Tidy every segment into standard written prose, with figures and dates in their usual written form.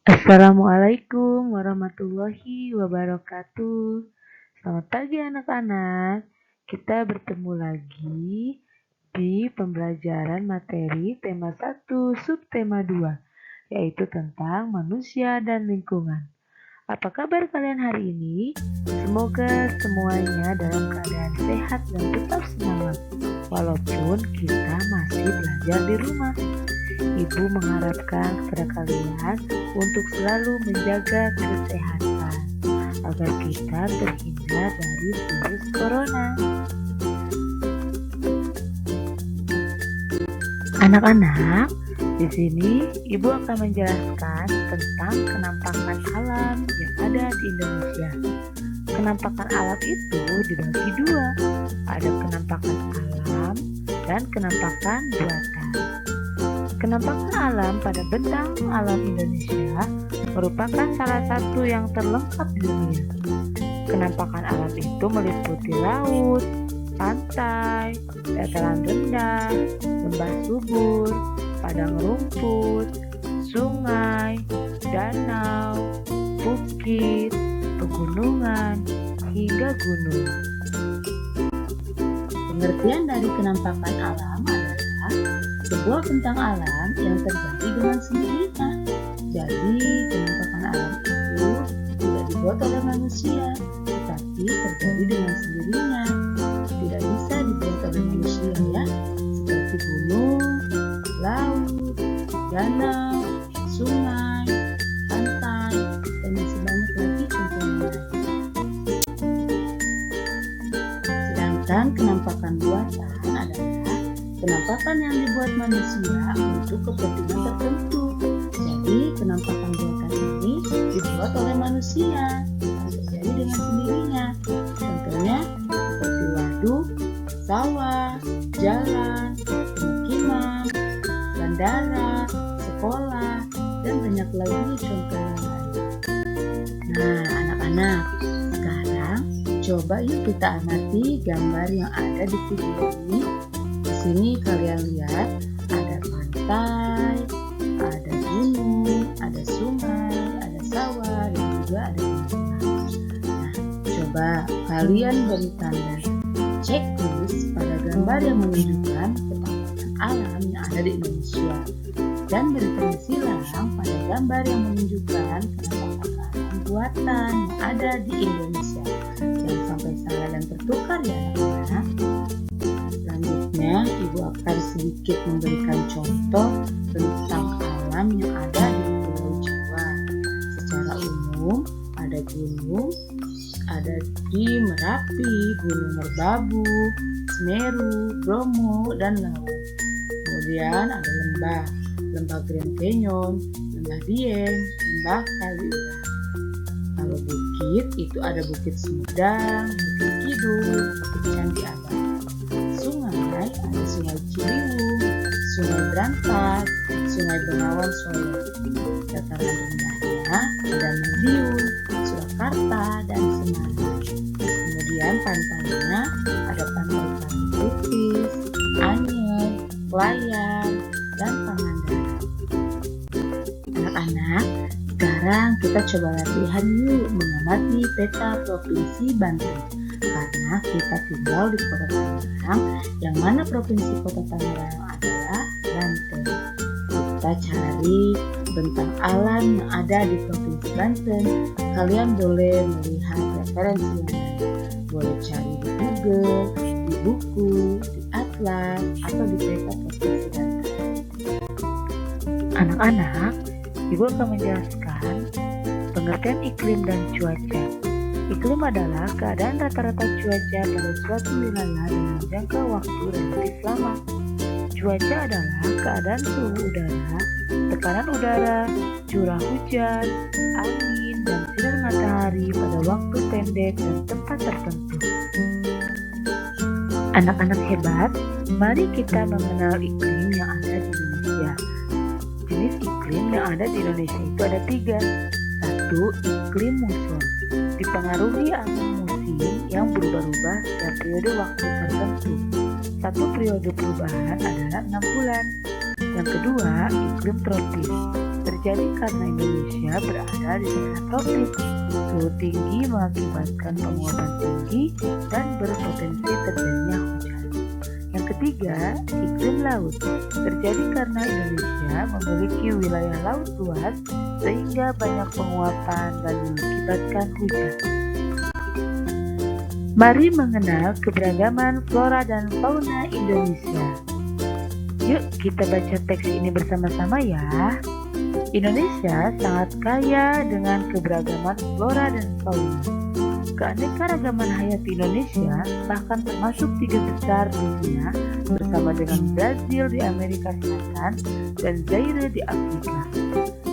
Assalamualaikum warahmatullahi wabarakatuh. Selamat pagi anak-anak. Kita bertemu lagi di pembelajaran materi tema 1 subtema 2, yaitu tentang manusia dan lingkungan. Apa kabar kalian hari ini? Semoga semuanya dalam keadaan sehat dan tetap semangat, walaupun kita masih belajar di rumah. Ibu mengharapkan kepada kalian untuk selalu menjaga kesehatan agar kita terhindar dari virus corona. Anak-anak, di sini Ibu akan menjelaskan tentang kenampakan alam yang ada di Indonesia. Kenampakan alam itu dibagi dua, ada kenampakan alam dan kenampakan buatan. Kenampakan alam pada bentang alam Indonesia merupakan salah satu yang terlengkap di dunia. Kenampakan alam itu meliputi laut, pantai, dataran rendah, lembah subur, padang rumput, sungai, danau, bukit, pegunungan, hingga gunung. Pengertian dari kenampakan alam adalah sebuah bentang alam yang terjadi dengan sendirinya. Jadi, kenampakan alam itu tidak dibuat oleh manusia, tetapi terjadi dengan sendirinya. Tidak bisa dibuat oleh manusia ya, seperti gunung, laut, danau, sungai, pantai, dan masih banyak lagi contohnya. Sedangkan kenampakan buatan adalah kenampakan yang dibuat manusia untuk kepentingan tertentu. Jadi, kenampakan buatan ini dibuat oleh manusia, bukan terjadi dengan sendirinya. Contohnya seperti waduk, sawah, jalan, pemukiman, bandara, sekolah, dan banyak lagi contoh yang lain. Nah, anak-anak, sekarang coba yuk kita amati gambar yang ada di video ini. Di sini kalian lihat ada pantai, ada gunung, ada sungai, ada sawah, dan juga ada pegunungan. Nah, coba kalian beri tanda cek tulis pada gambar yang menunjukkan ketampanan alam yang ada di Indonesia, dan beri tanda silang pada gambar yang menunjukkan kenampakan alam buatan yang ada di Indonesia. Jangan sampai salah dan tertukar ya anak-anak. Selanjutnya, Ibu akan sedikit memberikan contoh tentang alam yang ada di Pulau Jawa. Secara umum, ada gunung, ada di Merapi, Gunung Merbabu, Semeru, Bromo, dan laut. Kemudian ada lembah Grand Canyon, lembah Dieng, lembah Kaliurang. Kalau bukit, itu ada Bukit Sumedang, Bukit Kidul, Bukit Candi Abang. Sungai, ada Sungai Ciliwung, Sungai Berantas, Sungai Bengawan Solo. Dataran rendahnya ada Madiun, Surakarta, dan Semarang. Kemudian pantainya ada Pantai Parangtritis, Anyer, Klayan, dan Pangandaran. Anak-anak, sekarang kita coba latihan yuk mengamati peta Provinsi Banten. Karena kita tinggal di Kota Tangerang, yang mana Provinsi Kota Tangerang adalah Banten. Kita cari bentang alam yang ada di Provinsi Banten. Kalian boleh melihat referensi yang lain. Boleh cari di Google, di buku, di atlas, atau di peta Provinsi Banten. Anak-anak, Ibu akan menjelaskan pengertian iklim dan cuaca. Iklim adalah keadaan rata-rata cuaca pada suatu wilayah dengan jangka waktu relatif lama. Cuaca adalah keadaan suhu udara, tekanan udara, curah hujan, angin, dan sinar matahari pada waktu pendek dan tempat tertentu. Anak-anak hebat, mari kita mengenal iklim yang ada di Indonesia. Jenis iklim yang ada di Indonesia itu ada 3. 1. Iklim muson, dipengaruhi angin musim yang berubah-ubah setiap periode waktu tertentu. Satu periode perubahan adalah 6 bulan. Yang kedua, iklim tropis, terjadi karena Indonesia berada di daerah tropis. Suhu tinggi mengakibatkan penguapan tinggi dan berpotensi terjadinya hujan. Yang ketiga, iklim laut. Terjadi karena Indonesia memiliki wilayah laut luas sehingga banyak penguapan dan mengakibatkan hujan. Mari mengenal keberagaman flora dan fauna Indonesia. Yuk kita baca teks ini bersama-sama ya. Indonesia sangat kaya dengan keberagaman flora dan fauna. Keanekaragaman hayati Indonesia bahkan termasuk 3 besar di dunia bersama dengan Brazil di Amerika Selatan dan Zaire di Afrika.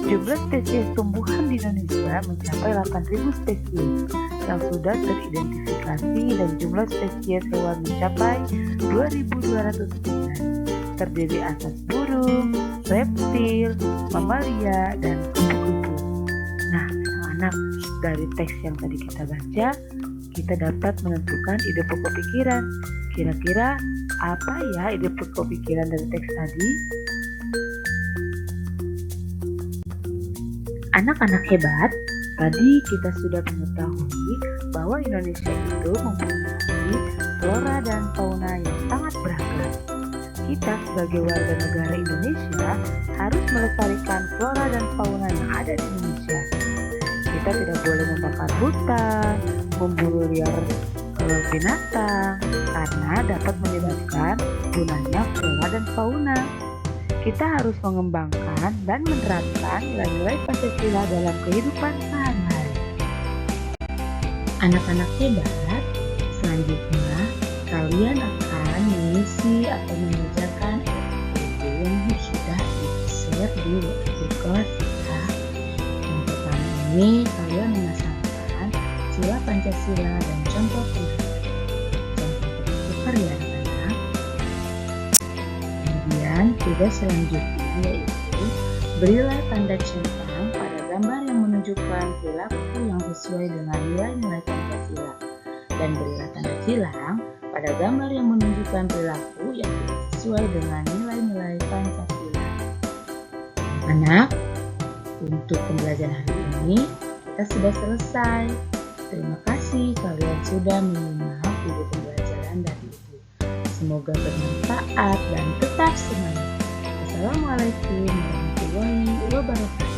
Jumlah spesies tumbuhan di Indonesia mencapai 8.000 spesies yang sudah teridentifikasi dan jumlah spesies hewan mencapai 2.209. Terdiri atas burung, reptil, mamalia, dan kupu-kupu. Nah, anak-anak, dari teks yang tadi kita baca, kita dapat menentukan ide pokok pikiran. Kira-kira apa ya ide pokok pikiran dari teks tadi? Anak-anak hebat, tadi kita sudah mengetahui bahwa Indonesia itu mempunyai flora dan fauna yang sangat beragam. Kita sebagai warga negara Indonesia harus melestarikan flora dan fauna yang ada di Indonesia. Kita tidak boleh membakar hutan, memburu liar binatang, karena dapat menyebabkan punahnya flora dan fauna. Kita harus mengembangkan dan menerapkan nilai-nilai Pancasila dalam kehidupan sehari-hari. Anak-anak hebat, selanjutnya kalian akan mengisi atau mengerjakan activity yang sudah di-share di artikel kita. Yang pertama ini kalian memasangkan sila Pancasila dan contoh pribadi. Contoh bertukar ya anak-anak. Kemudian tugas selanjutnya yaitu berilah tanda centang pada gambar yang menunjukkan perilaku yang sesuai dengan nilai-nilai Pancasila dan berilah tanda silang pada gambar yang menunjukkan perilaku yang tidak sesuai dengan nilai-nilai Pancasila. Anak, untuk pembelajaran hari ini kita sudah selesai. Terima kasih kalian sudah menyimak video pembelajaran dari Ibu. Semoga bermanfaat dan tetap semangat. Assalamualaikum warahmatullahi wabarakatuh.